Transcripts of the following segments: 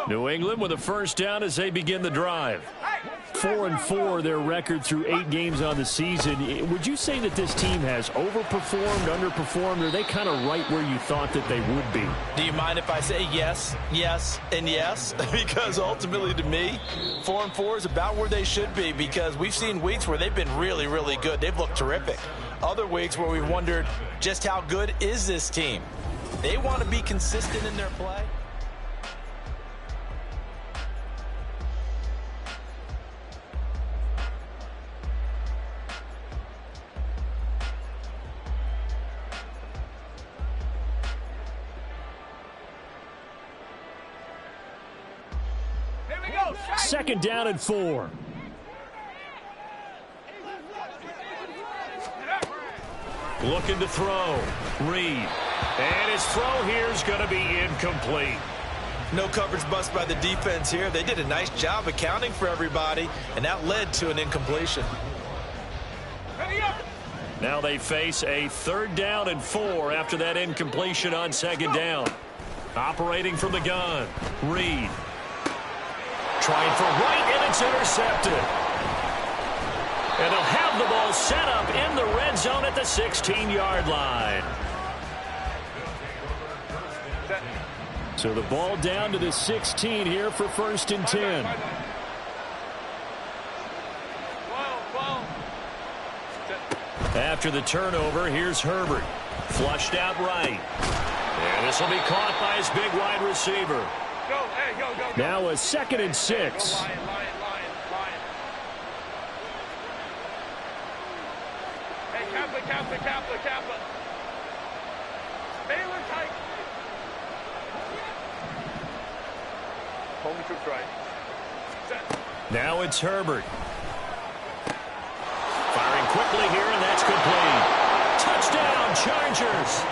New England with a first down as they begin the drive. 4-4 their record through 8 games on the season. Would you say that this team has overperformed, underperformed, or are they kind of right where you thought that they would be? Do you mind if I say yes, yes, and yes? Because ultimately to me, 4-4 is about where they should be, because we've seen weeks where they've been really, really good. They've looked terrific. Other weeks where we've wondered just how good is this team. They want to be consistent in their play. Second down and 4. Looking to throw. Reed. And his throw here is going to be incomplete. No coverage bust by the defense here. They did a nice job accounting for everybody, and that led to an incompletion. Now they face a 3rd down and 4 after that incompletion on 2nd down. Operating from the gun. Reed. Trying for right, and it's intercepted. And they'll have the ball set up in the red zone at the 16-yard line. So the ball down to the 16 here for 1st and 10. After the turnover, here's Herbert. Flushed out right. And this will be caught by his big wide receiver. Now a 2nd and 6. Kappa. Baylor tight. Home troops right. Set. Now it's Herbert. Firing quickly here, and that's complete. Touchdown, Chargers.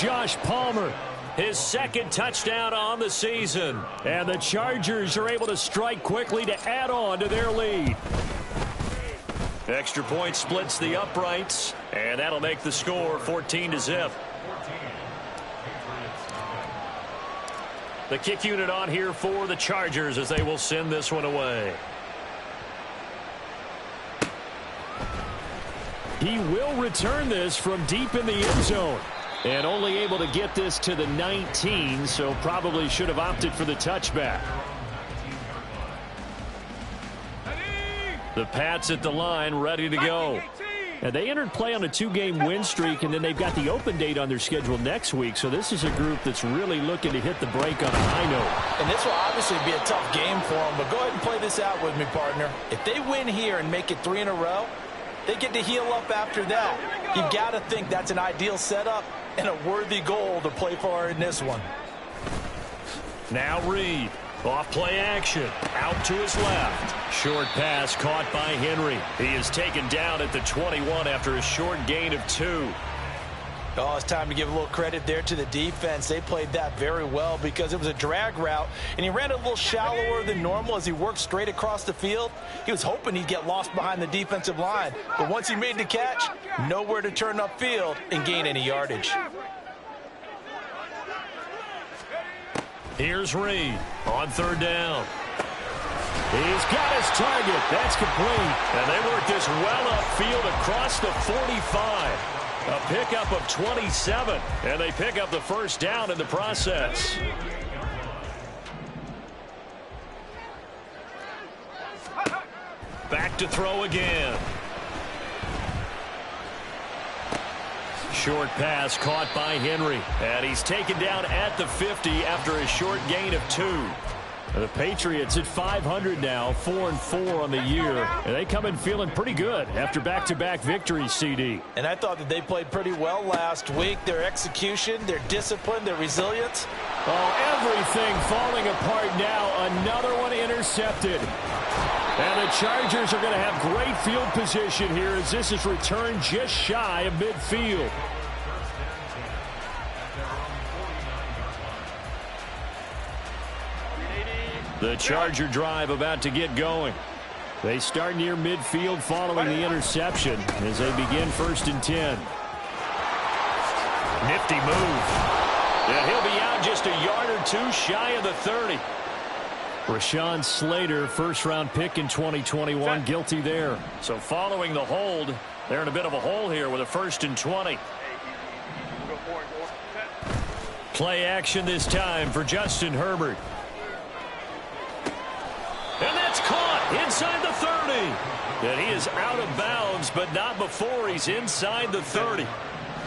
Josh Palmer, his 2nd touchdown on the season. And the Chargers are able to strike quickly to add on to their lead. Extra point splits the uprights, and that'll make the score 14-0. The kick unit on here for the Chargers as they will send this one away. He will return this from deep in the end zone. And only able to get this to the 19, so probably should have opted for the touchback. The Pats at the line, ready to go. And they entered play on a 2-game win streak, and then they've got the open date on their schedule next week. So this is a group that's really looking to hit the break on a high note. And this will obviously be a tough game for them, but go ahead and play this out with me, partner. If they win here and make it 3 in a row, they get to heal up after that. You've got to think that's an ideal setup and a worthy goal to play for in this one. Now Reed. Off play action. Out to his left. Short pass caught by Henry. He is taken down at the 21 after a short gain of 2. Oh, it's time to give a little credit there to the defense. They played that very well because it was a drag route, and he ran a little shallower than normal as he worked straight across the field. He was hoping he'd get lost behind the defensive line, but once he made the catch, nowhere to turn upfield and gain any yardage. Here's Reed on 3rd down. He's got his target. That's complete. And they work this well upfield across the 45. A pickup of 27. And they pick up the 1st down in the process. Back to throw again. Short pass caught by Henry. And he's taken down at the 50 after a short gain of 2. The Patriots at 500 now, 4-4 on the year. And they come in feeling pretty good after back-to-back victories, CD. And I thought that they played pretty well last week. Their execution, their discipline, their resilience. Oh, everything falling apart now. Another one intercepted. And the Chargers are going to have great field position here as this is returned just shy of midfield. The Charger drive about to get going. They start near midfield following the interception as they begin 1st and 10. Nifty move. And he'll be out just a yard or two shy of the 30. Rashawn Slater, first-round pick in 2021, guilty there. So following the hold, they're in a bit of a hole here with a 1st and 20. Play action this time for Justin Herbert. And that's caught inside the 30. And he is out of bounds, but not before he's inside the 30.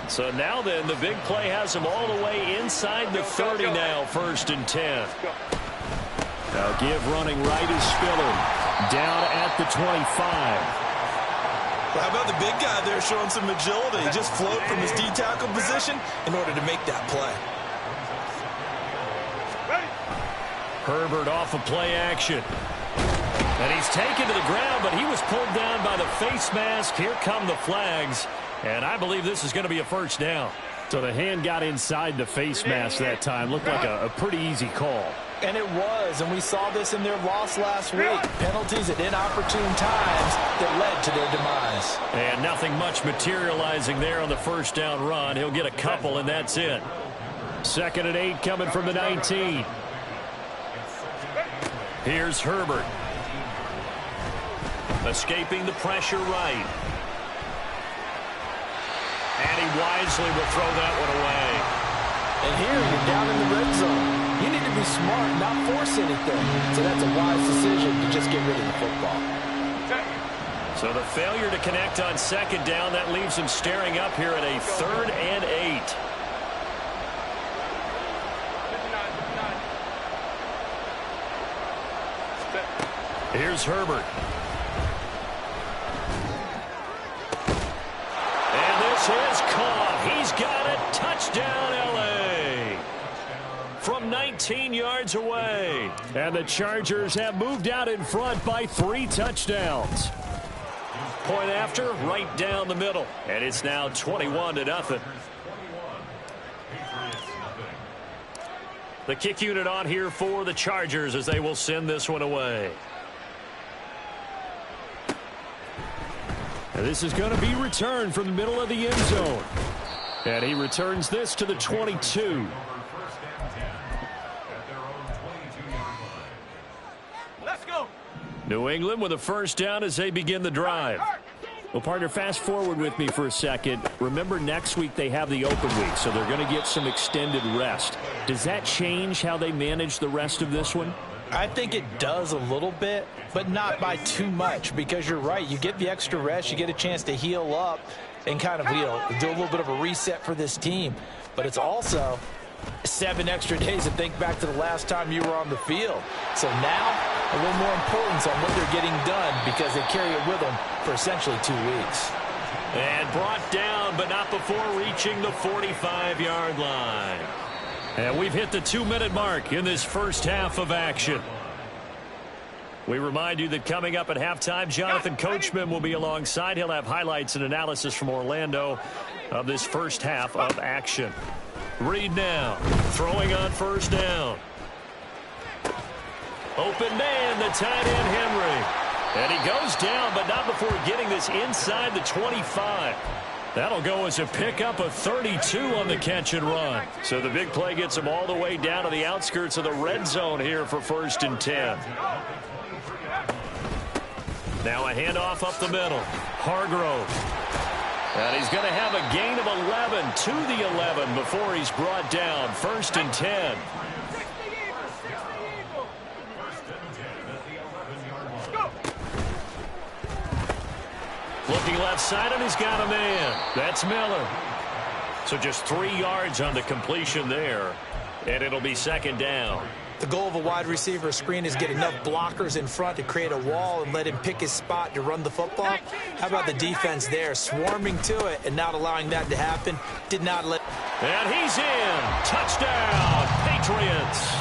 So now then, the big play has him all the way inside the 30 now, 1st and 10. Now give running right is Spiller. Down at the 25. Well, how about the big guy there showing some agility? He just float from his D-tackle position in order to make that play. Herbert off of play action. And he's taken to the ground, but he was pulled down by the face mask. Here come the flags. And I believe this is going to be a 1st down. So the hand got inside the face mask that time. Looked like a pretty easy call. And it was, and we saw this in their loss last week. Penalties at inopportune times that led to their demise. And nothing much materializing there on the 1st down run. He'll get a couple, and that's it. 2nd and 8 coming from the 19. Here's Herbert. Escaping the pressure right. And he wisely will throw that one away. And here you're down in the red zone. You need to be smart, not force anything. So that's a wise decision to just get rid of the football. So the failure to connect on 2nd down, that leaves him staring up here at a 3rd and 8. Here's Herbert. And this is caught. He's got it. Touchdown, L.A. From 19 yards away. And the Chargers have moved out in front by 3 touchdowns. Point after, right down the middle. And it's now 21-0. The kick unit on here for the Chargers as they will send this one away. And this is going to be returned from the middle of the end zone. And he returns this to the 22. Let's go. New England with a 1st down as they begin the drive. Well, partner, fast forward with me for a second. Remember, next week they have the open week, so they're going to get some extended rest. Does that change how they manage the rest of this one? I think it does a little bit, but not by too much, because you're right. You get the extra rest. You get a chance to heal up and kind of, do a little bit of a reset for this team. But it's also 7 extra days to think back to the last time you were on the field. So now, a little more importance on what they're getting done because they carry it with them for essentially 2 weeks. And brought down, but not before reaching the 45-yard line. And we've hit the 2-minute mark in this first half of action. We remind you that coming up at halftime, Jonathan Coachman will be alongside. He'll have highlights and analysis from Orlando of this first half of action. Reed now, throwing on 1st down. Open man, the tight end Henry. And he goes down, but not before getting this inside the 25. That'll go as a pickup of 32 on the catch and run. So the big play gets him all the way down to the outskirts of the red zone here for 1st and 10. Now a handoff up the middle. Hargrove. And he's going to have a gain of 11 to the 11 before he's brought down. 1st and 10. Looking left side, and he's got a man. That's Miller. So just 3 yards on the completion there. And it'll be 2nd down. The goal of a wide receiver screen is get enough blockers in front to create a wall and let him pick his spot to run the football. How about the defense there, swarming to it and not allowing that to happen? Did not let. And he's in. Touchdown, Patriots.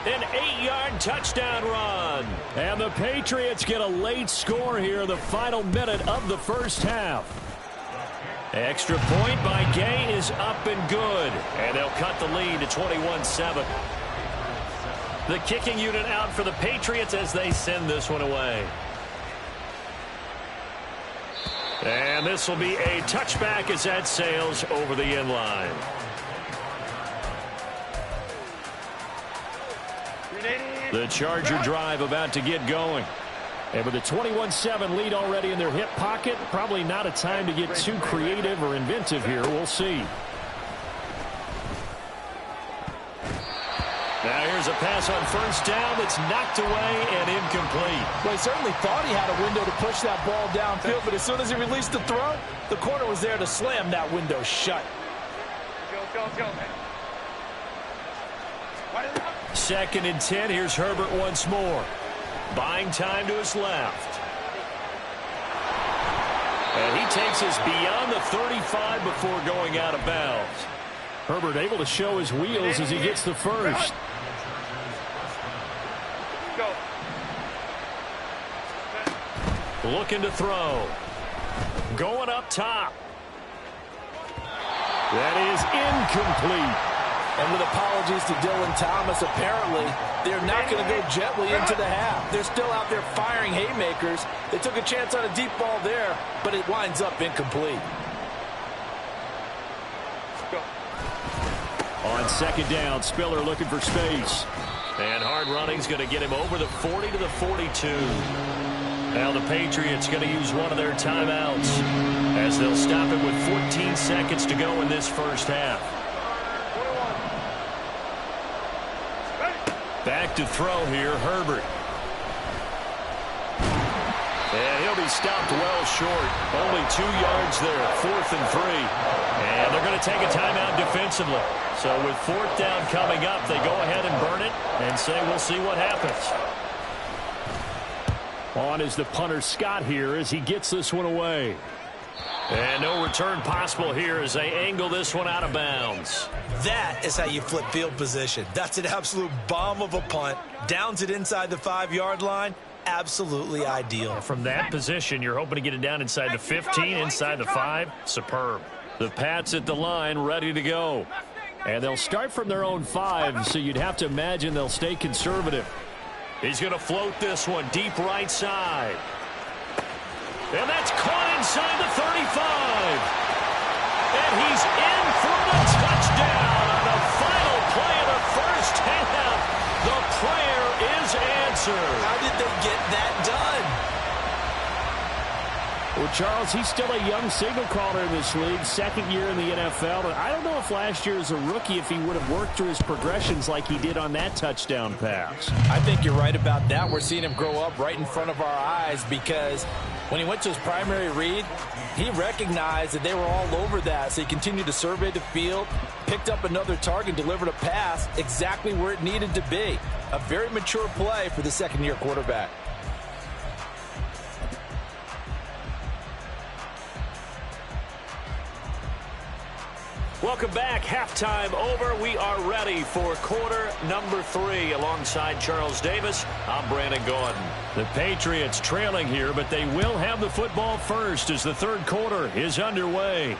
An 8-yard touchdown run. And the Patriots get a late score here in the final minute of the first half. Extra point by Gay is up and good. And they'll cut the lead to 21-7. The kicking unit out for the Patriots as they send this one away. And this will be a touchback as that sails over the end line. The Charger drive about to get going. And with a 21-7 lead already in their hip pocket, probably not a time to get too creative or inventive here. We'll see. Now here's a pass on first down that's knocked away and incomplete. Well, he certainly thought he had a window to push that ball downfield, but as soon as he released the throw, the corner was there to slam that window shut. Go, man. 2nd and 10. Here's Herbert once more. Buying time to his left. And he takes us beyond the 35 before going out of bounds. Herbert able to show his wheels as he gets the first. Go. Looking to throw. Going up top. That is incomplete. And with apologies to Dylan Thomas, apparently they're not going to go gently into the half. They're still out there firing haymakers. They took a chance on a deep ball there, but it winds up incomplete. On 2nd down, Spiller looking for space. And hard running's going to get him over the 40 to the 42. Now the Patriots going to use one of their timeouts as they'll stop it with 14 seconds to go in this first half. Back to throw here, Herbert. And he'll be stopped well short. Only 2 yards there, 4th and 3. And they're going to take a timeout defensively. So with 4th down coming up, they go ahead and burn it and say we'll see what happens. On is the punter Scott here as he gets this one away. And no return possible here as they angle this one out of bounds. That is how you flip field position. That's an absolute bomb of a punt. Downs it inside the 5-yard line. Absolutely ideal. From that position, you're hoping to get it down inside the 15, inside the 5. Superb. The Pats at the line, ready to go. And they'll start from their own 5, so you'd have to imagine they'll stay conservative. He's going to float this one deep right side. And that's caught inside the 35. And he's in for the touchdown on the final play of the first half. The prayer is answered. How did they get that done? Well, Charles, he's still a young signal caller in this league, 2nd year in the NFL. But I don't know if last year as a rookie if he would have worked through his progressions like he did on that touchdown pass. I think you're right about that. We're seeing him grow up right in front of our eyes because when he went to his primary read, he recognized that they were all over that. So he continued to survey the field, picked up another target, delivered a pass exactly where it needed to be. A very mature play for the 2nd-year quarterback. Welcome back. Halftime over. We are ready for quarter number 3. Alongside Charles Davis, I'm Brandon Gordon. The Patriots trailing here, but they will have the football first as the 3rd quarter is underway.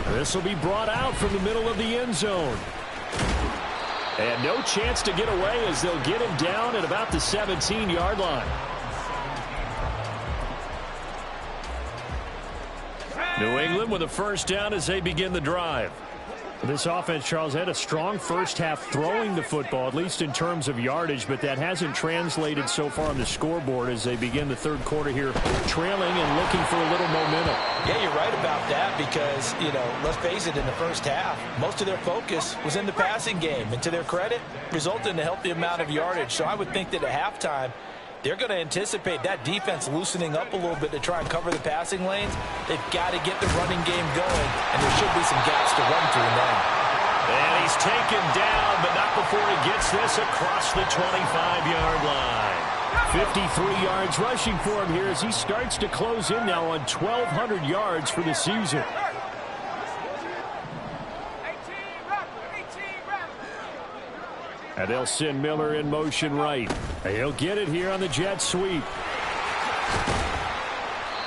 This will be brought out from the middle of the end zone. And no chance to get away as they'll get him down at about the 17-yard line. New England with a first down as they begin the drive. This offense, Charles, had a strong first half throwing the football, at least in terms of yardage, but that hasn't translated so far on the scoreboard as they begin the 3rd quarter here, trailing and looking for a little momentum. Yeah, you're right about that because, let's face it, in the first half, most of their focus was in the passing game. And to their credit, resulted in a healthy amount of yardage. So I would think that at halftime, they're going to anticipate that defense loosening up a little bit to try and cover the passing lanes. They've got to get the running game going, and there should be some gaps to run through now. And he's taken down, but not before he gets this across the 25-yard line. 53 yards rushing for him here as he starts to close in now on 1,200 yards for the season. And they'll send Miller in motion right. He'll get it here on the jet sweep.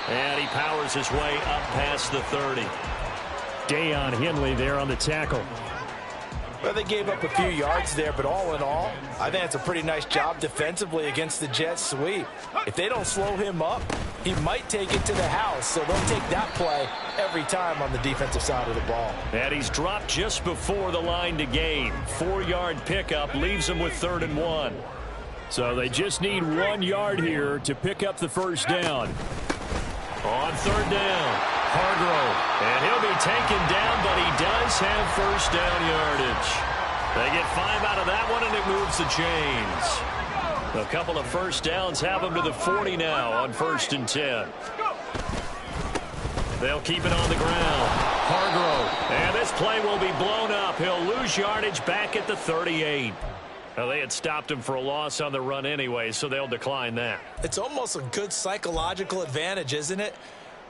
And he powers his way up past the 30. Deion Henley there on the tackle. Well, they gave up a few yards there, but all in all, I think it's a pretty nice job defensively against the jet sweep. If they don't slow him up, he might take it to the house. So they'll take that play every time on the defensive side of the ball. And he's dropped just before the line to gain. 4-yard pickup leaves him with 3rd and 1. So they just need 1 yard here to pick up the first down. On 3rd down, Hargrove. And he'll be taken down, but he does have first down yardage. They get 5 out of that one, and it moves the chains. A couple of first downs have them to the 40 now on 1st and 10. They'll keep it on the ground. Hargrove. And this play will be blown up. He'll lose yardage back at the 38. Well, they had stopped him for a loss on the run anyway, so they'll decline that. It's almost a good psychological advantage, isn't it?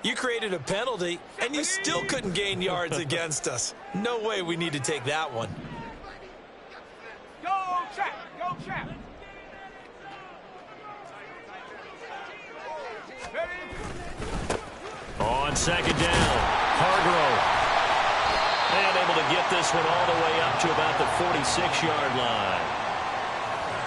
You created a penalty, and you still couldn't gain yards against us. No way we need to take that one. Go, check. Go, check. On 2nd down, Hargrove. And able to get this one all the way up to about the 46-yard line.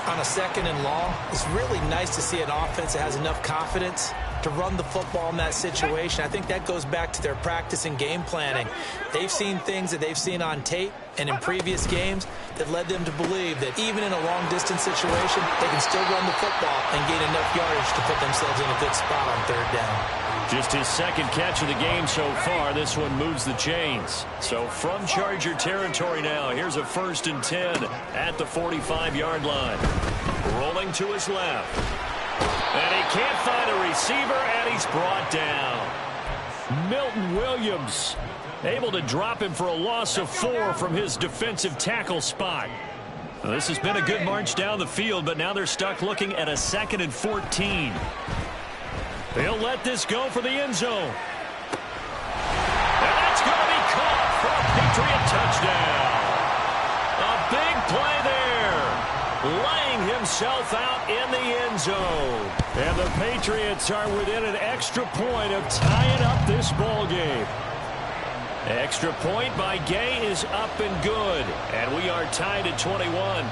On a 2nd and long, it's really nice to see an offense that has enough confidence to run the football in that situation. I think that goes back to their practice and game planning. They've seen things that they've seen on tape and in previous games that led them to believe that even in a long-distance situation, they can still run the football and gain enough yardage to put themselves in a good spot on 3rd down. Just his 2nd catch of the game so far. This one moves the chains. So from Charger territory now, here's a 1st and 10 at the 45-yard line. Rolling to his left. And he can't find a receiver, and he's brought down. Milton Williams able to drop him for a loss of 4 from his defensive tackle spot. Well, this has been a good march down the field, but now they're stuck looking at a 2nd and 14. They'll let this go for the end zone. And that's going to be caught for a Patriot touchdown. A big play there. Laying himself out in the end zone. And the Patriots are within an extra point of tying up this ball game. Extra point by Gay is up and good. And we are tied at 21.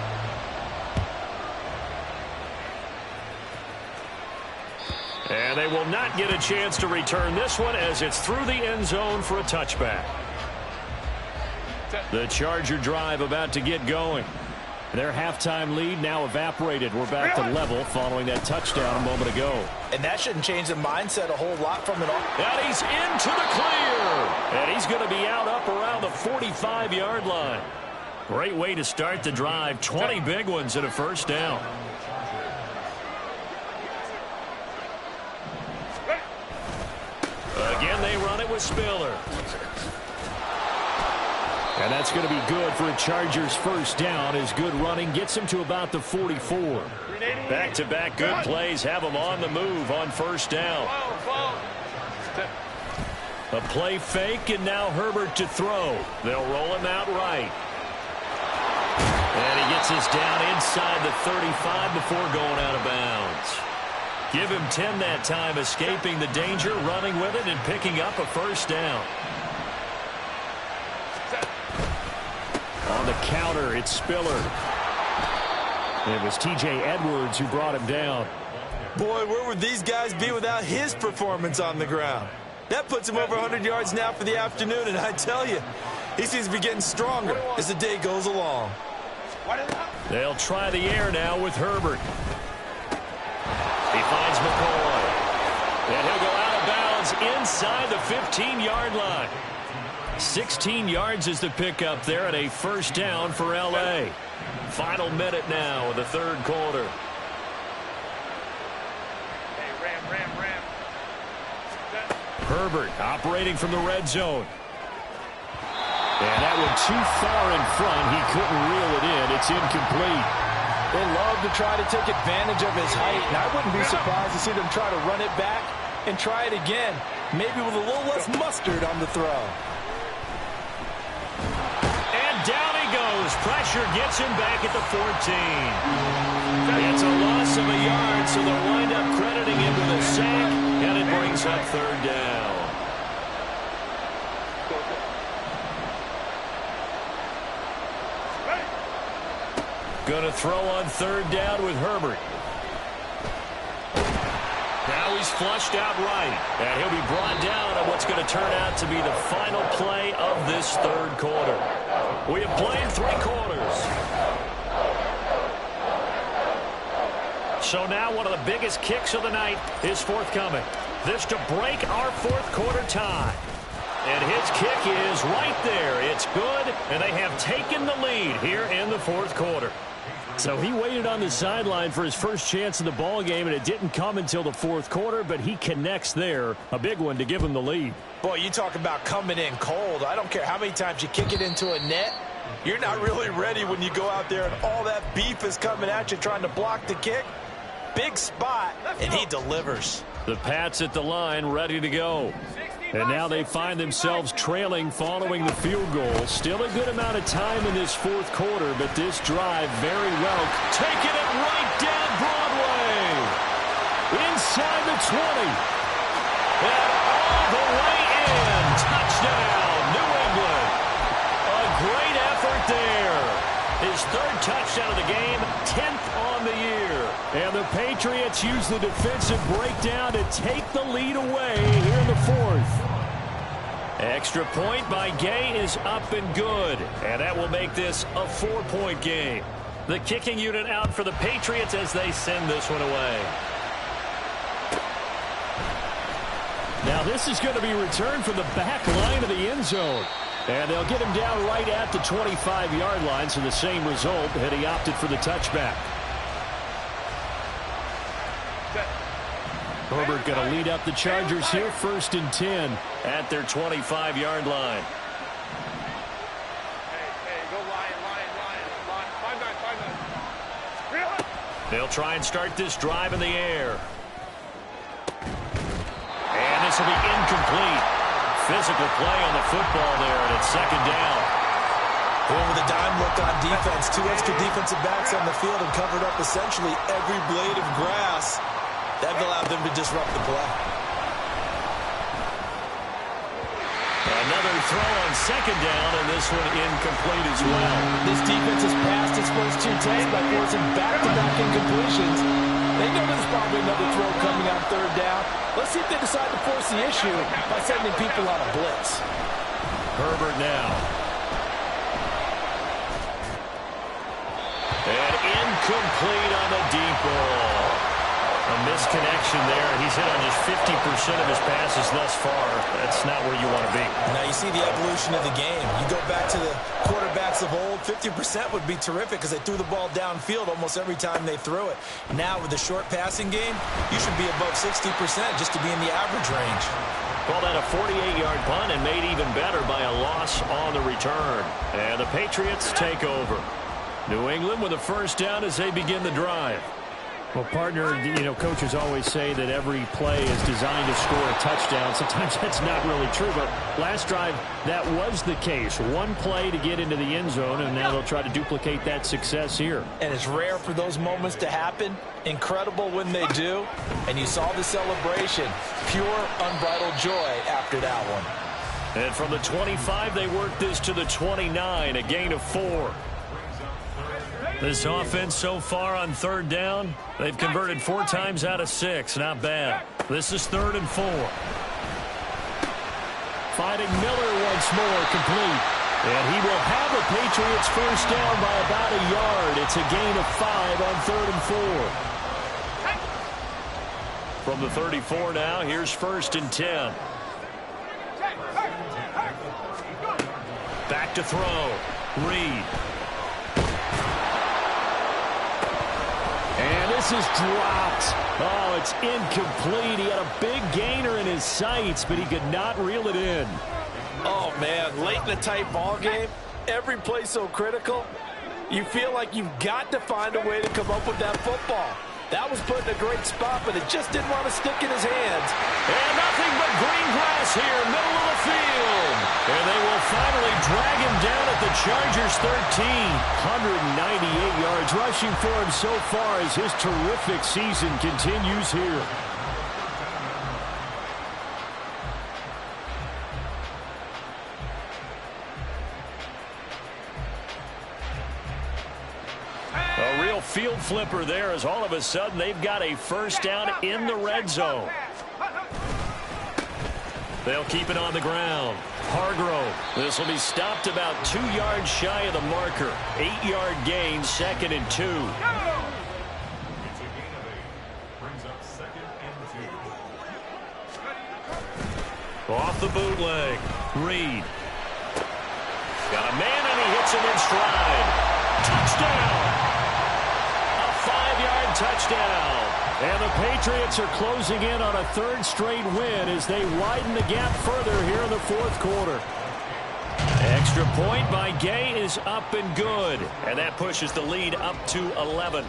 And they will not get a chance to return this one as it's through the end zone for a touchback. The Charger drive about to get going. Their halftime lead now evaporated. We're back to level following that touchdown a moment ago. And that shouldn't change the mindset a whole lot from it all. And he's into the clear. And he's going to be out up around the 45-yard line. Great way to start the drive. 20 big ones and a first down. Again, they run it with Spiller. And that's going to be good for a Chargers first down as good running gets him to about the 44. Back-to-back good plays have them on the move on first down. A play fake, and now Herbert to throw. They'll roll him out right. And he gets us down inside the 35 before going out of bounds. Give him 10 that time, escaping the danger, running with it, and picking up a first down. On the counter, it's Spiller. It was T.J. Edwards who brought him down. Boy, where would these guys be without his performance on the ground? That puts him over 100 yards now for the afternoon, and I tell you, he seems to be getting stronger as the day goes along. They'll try the air now with Herbert. He finds McCoy. And he'll go out of bounds inside the 15-yard line. 16 yards is the pickup there, and a first down for L.A. Final minute now of the third quarter. Hey, Ram. Herbert operating from the red zone. And that one too far in front. He couldn't reel it in. It's incomplete. They love to try to take advantage of his height, and I wouldn't be surprised to see them try to run it back and try it again, maybe with a little less mustard on the throw. And down he goes. Pressure gets him back at the 14. It's a loss of a yard, so they'll wind up crediting him with a sack, and it brings up third down. Going to throw on third down with Herbert. Now he's flushed out right, and he'll be brought down on what's going to turn out to be the final play of this third quarter. We have played 3 quarters. So now one of the biggest kicks of the night is forthcoming. This to break our fourth quarter tie. And his kick is right there. It's good, and they have taken the lead here in the fourth quarter. So he waited on the sideline for his first chance in the ball game, and it didn't come until the fourth quarter, but he connects there. A big one to give him the lead. Boy, you talk about coming in cold. I don't care how many times you kick it into a net. You're not really ready when you go out there and all that beef is coming at you trying to block the kick. Big spot, and he delivers. The Pats at the line ready to go. And now they find themselves trailing following the field goal. Still a good amount of time in this fourth quarter, but this drive very well. Taking it right down Broadway. Inside the 20. And all the way in. Touchdown, New England. A great effort there. His third touchdown of the game, 10th on the year. And the Patriots use the defensive breakdown to take the lead away here in the fourth. Extra point by Gay is up and good. And that will make this a 4-point game. The kicking unit out for the Patriots as they send this one away. Now this is going to be returned from the back line of the end zone. And they'll get him down right at the 25-yard line, so the same result had he opted for the touchback. Herbert going to lead up the Chargers here, 1st and 10 at their 25-yard line. Hey, go Lion. 5 guys. They'll try and start this drive in the air. And this will be incomplete. Physical play on the football there, and it's 2nd down. Going with a dime look on defense. 2 extra defensive backs on the field and covered up essentially every blade of grass. That allowed them to disrupt the play. Another throw on 2nd down, and this one incomplete as well. This defense has passed its first 2 tests by forcing back-to-back incompletions. They know there's probably another throw coming on 3rd down. Let's see if they decide to force the issue by sending people on a blitz. Herbert now. And incomplete on the deep ball. A misconnection there. He's hit on just 50% of his passes thus far. That's not where you want to be. Now you see the evolution of the game. You go back to the quarterbacks of old, 50% would be terrific because they threw the ball downfield almost every time they threw it. Now with the short passing game, you should be above 60% just to be in the average range. Called that a 48-yard punt and made even better by a loss on the return. And the Patriots take over. New England with a 1st down as they begin the drive. Well, partner, coaches always say that every play is designed to score a touchdown. Sometimes that's not really true, but last drive, that was the case. One play to get into the end zone, and now they'll try to duplicate that success here. And it's rare for those moments to happen. Incredible when they do. And you saw the celebration. Pure, unbridled joy after that one. And from the 25, they work this to the 29, a gain of 4. This offense so far on 3rd down, they've converted 4 times out of 6. Not bad. This is 3rd and 4. Finding Miller once more, complete. And he will have the Patriots 1st down by about a yard. It's a gain of 5 on 3rd and 4. From the 34 now, here's 1st and 10. Back to throw. Reed. And this is dropped. Oh, it's incomplete. He had a big gainer in his sights, but he could not reel it in. Oh, man, late in the tight ball game, every play so critical, you feel like you've got to find a way to come up with that football. That was put in a great spot, but it just didn't want to stick in his hands. And nothing but green grass here, middle of the field. And they will finally drag him down at the Chargers 13. 198 yards rushing for him so far as his terrific season continues here. field flipper there as all of a sudden they've got a first down in the red zone. They'll keep it on the ground. Hargrove. This will be stopped about 2 yards shy of the marker. 8-yard gain, 2nd and 2. Off the bootleg. Reed. Got a man and he hits him in stride. Touchdown. A 5-yard touchdown. And the Patriots are closing in on a 3rd straight win as they widen the gap further here in the 4th quarter. Extra point by Gay is up and good. And that pushes the lead up to 11.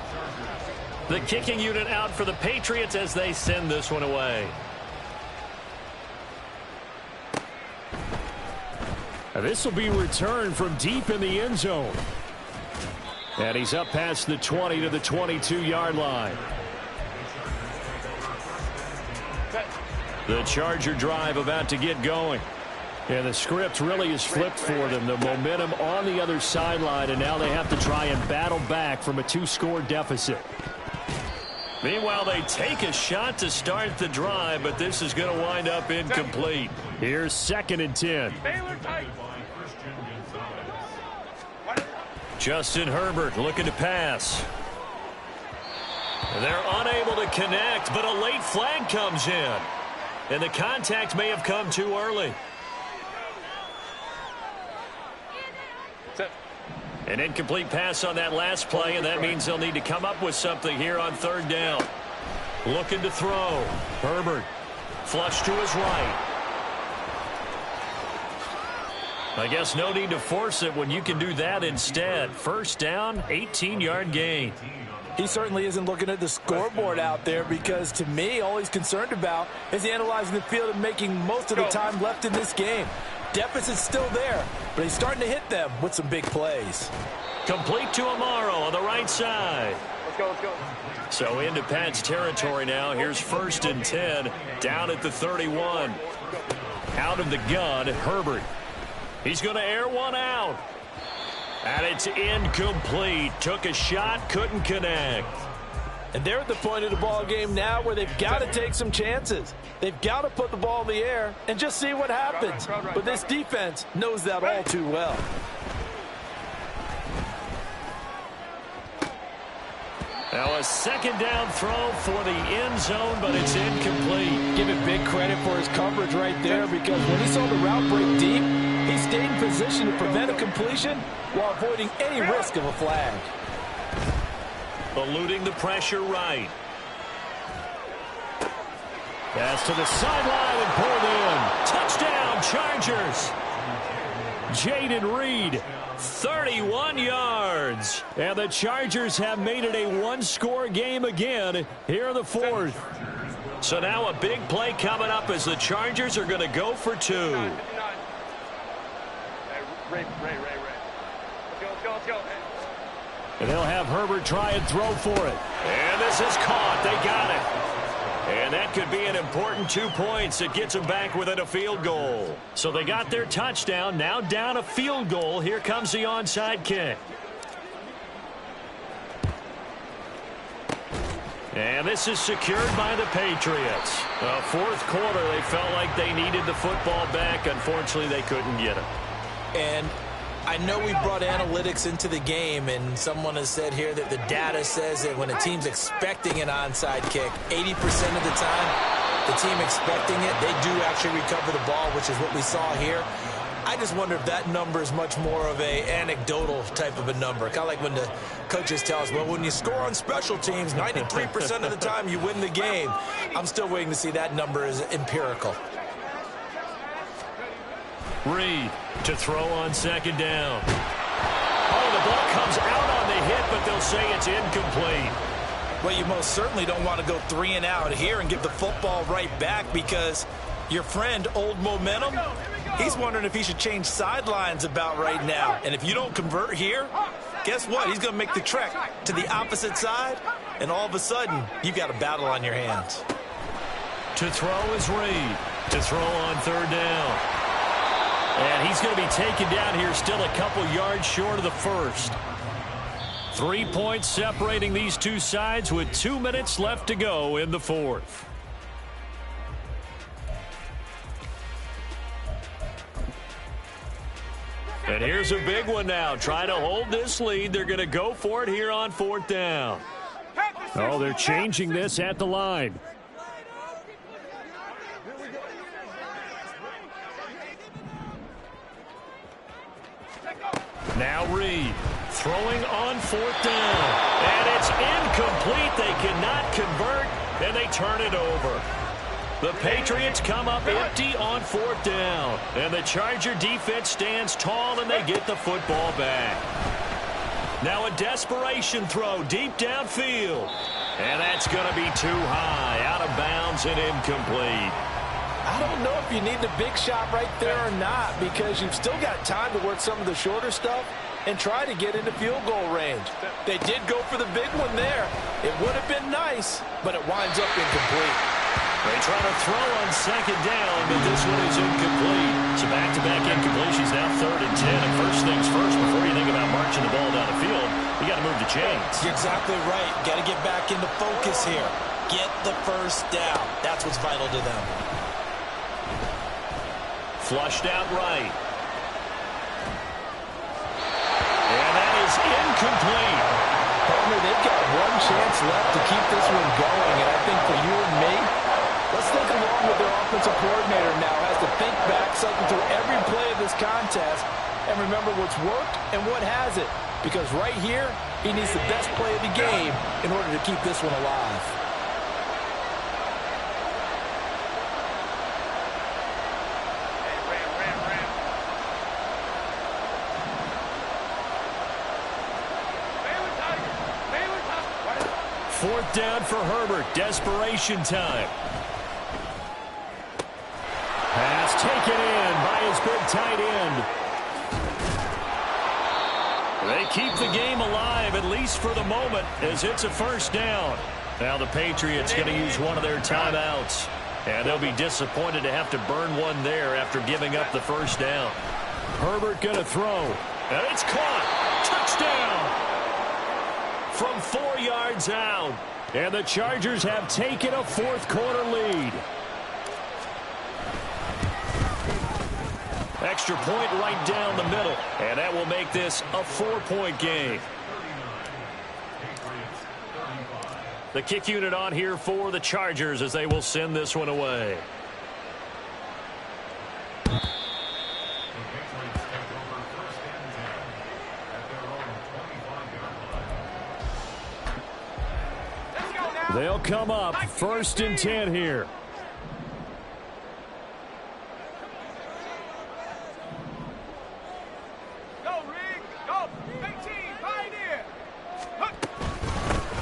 The kicking unit out for the Patriots as they send this one away. This will be returned from deep in the end zone. And he's up past the 20 to the 22-yard line. The Charger drive about to get going. And the script really is flipped for them. The momentum on the other sideline, and now they have to try and battle back from a 2-score deficit. Meanwhile, they take a shot to start the drive, but this is going to wind up incomplete. Here's 2nd and 10. Justin Herbert looking to pass. They're unable to connect, but a late flag comes in. And the contact may have come too early. An incomplete pass on that last play, and that means they'll need to come up with something here on 3rd down. Looking to throw. Herbert. Flush to his right. I guess no need to force it when you can do that instead. 1st down, 18-yard gain. He certainly isn't looking at the scoreboard out there because, to me, all he's concerned about is analyzing the field and making most of the time left in this game. Deficit's still there, but he's starting to hit them with some big plays. Complete to Amaro on the right side. Let's go, let's go. So into Pat's territory now. Here's 1st and 10, down at the 31. Out of the gun, Herbert. He's going to air one out. And it's incomplete. Took a shot, couldn't connect. And they're at the point of the ball game now where they've got to take some chances. They've got to put the ball in the air and just see what happens. But this defense knows that all too well. Now a 2nd down throw for the end zone, but it's incomplete. Give it big credit for his coverage right there, because when he saw the route break deep, he stayed in position to prevent a completion while avoiding any risk of a flag. Eluding the pressure right. Pass to the sideline and pulled in. Touchdown, Chargers. Jaden Reed, 31 yards. And the Chargers have made it a 1-score game again here in the 4th. So now a big play coming up as the Chargers are going to go for 2. Ray. Let's go. And they'll have Herbert try and throw for it. And this is caught. They got it. And that could be an important 2 points. It gets them back within a field goal. So they got their touchdown. Now down a field goal. Here comes the onside kick. And this is secured by the Patriots. 4th quarter, they felt like they needed the football back. Unfortunately, they couldn't get it. And I know we brought analytics into the game, and someone has said here that the data says that when a team's expecting an onside kick, 80% of the time, the team expecting it, they do actually recover the ball, which is what we saw here. I just wonder if that number is much more of a anecdotal type of a number. Kind of like when the coaches tell us, well, when you score on special teams, 93% of the time you win the game. I'm still waiting to see that number is empirical. Reed to throw on 2nd down. Oh, the ball comes out on the hit, but they'll say it's incomplete. Well, you most certainly don't want to go 3 and out here and give the football right back, because your friend, Old Momentum, he's wondering if he should change sidelines about right now. And if you don't convert here, guess what? He's going to make the trek to the opposite side, and all of a sudden, you've got a battle on your hands. To throw is Reed. To throw on 3rd down. And he's going to be taken down here, still a couple yards short of the 1st. 3 points separating these two sides with 2 minutes left to go in the fourth. And here's a big one now. Trying to hold this lead. They're going to go for it here on fourth down. Oh, they're changing this at the line. Now Reed throwing on fourth down. And it's incomplete. They cannot convert, and they turn it over. The Patriots come up empty on fourth down. And the Charger defense stands tall, and they get the football back. Now a desperation throw deep downfield. And that's going to be too high. Out of bounds and incomplete. I don't know if you need the big shot right there or not, because you've still got time to work some of the shorter stuff and try to get into field goal range. They did go for the big one there. It would have been nice, but it winds up incomplete. They try to throw on second down, but this one is incomplete. So back-to-back incompletions, now 3rd and 10. And first things first, before you think about marching the ball down the field, you got to move the chains. You're exactly right. Got to get back into focus here. Get the first down. That's what's vital to them. Flushed out right. And that is incomplete. Partner, they've got one chance left to keep this one going. And I think for you and me, let's think along with their offensive coordinator now. Has to think back, cycle through every play of this contest, and remember what's worked and what hasn't. Because right here, he needs the best play of the game in order to keep this one alive. Fourth down for Herbert. Desperation time. Pass taken in by his big tight end. They keep the game alive, at least for the moment, as it's a first down. Now the Patriots going to use one of their timeouts. And they'll be disappointed to have to burn one there after giving up the first down. Herbert going to throw. And it's caught. Touchdown. From 4 yards out. And the Chargers have taken a fourth quarter lead. Extra point right down the middle. And that will make this a 4-point game. The kick unit on here for the Chargers as they will send this one away. They'll come up 1st and 10 here.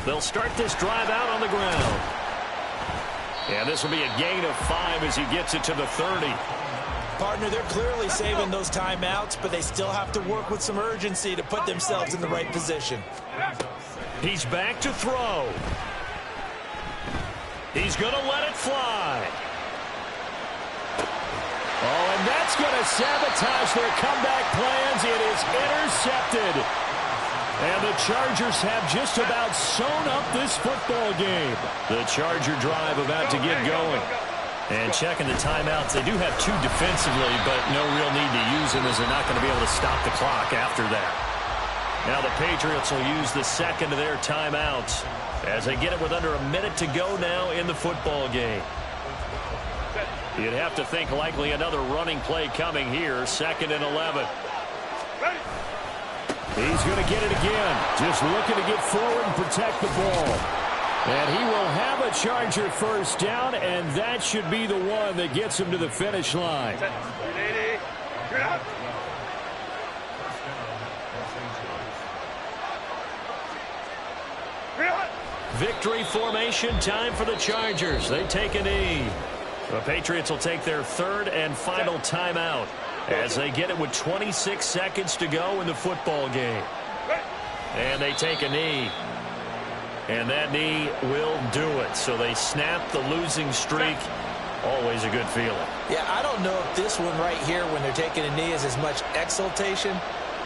They'll start this drive out on the ground. And this will be a gain of 5 as he gets it to the 30. Partner, they're clearly saving those timeouts, but they still have to work with some urgency to put themselves in the right position. He's back to throw. He's going to let it fly. Oh, and that's going to sabotage their comeback plans. It is intercepted. And the Chargers have just about sewn up this football game. The Charger drive about to get going. And checking the timeouts, they do have 2 defensively, but no real need to use them as they're not going to be able to stop the clock after that. Now the Patriots will use the second of their timeouts as they get it with under a minute to go now in the football game. You'd have to think likely another running play coming here, 2nd and 11. He's going to get it again. Just looking to get forward and protect the ball. And he will have a Charger first down, and that should be the one that gets him to the finish line. Victory formation time for the Chargers. They take a knee. The Patriots will take their 3rd and final timeout as they get it with 26 seconds to go in the football game. And they take a knee. And that knee will do it. So they snap the losing streak. Always a good feeling. Yeah, I don't know if this one right here when they're taking a knee is as much exultation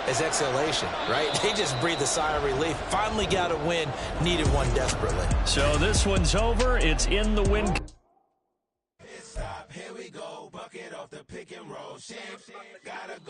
is exhalation, right? They just breathed a sigh of relief. Finally got a win, needed one desperately. So this one's over. It's in the win. Here we go, bucket off the pick and roll. Gotta go.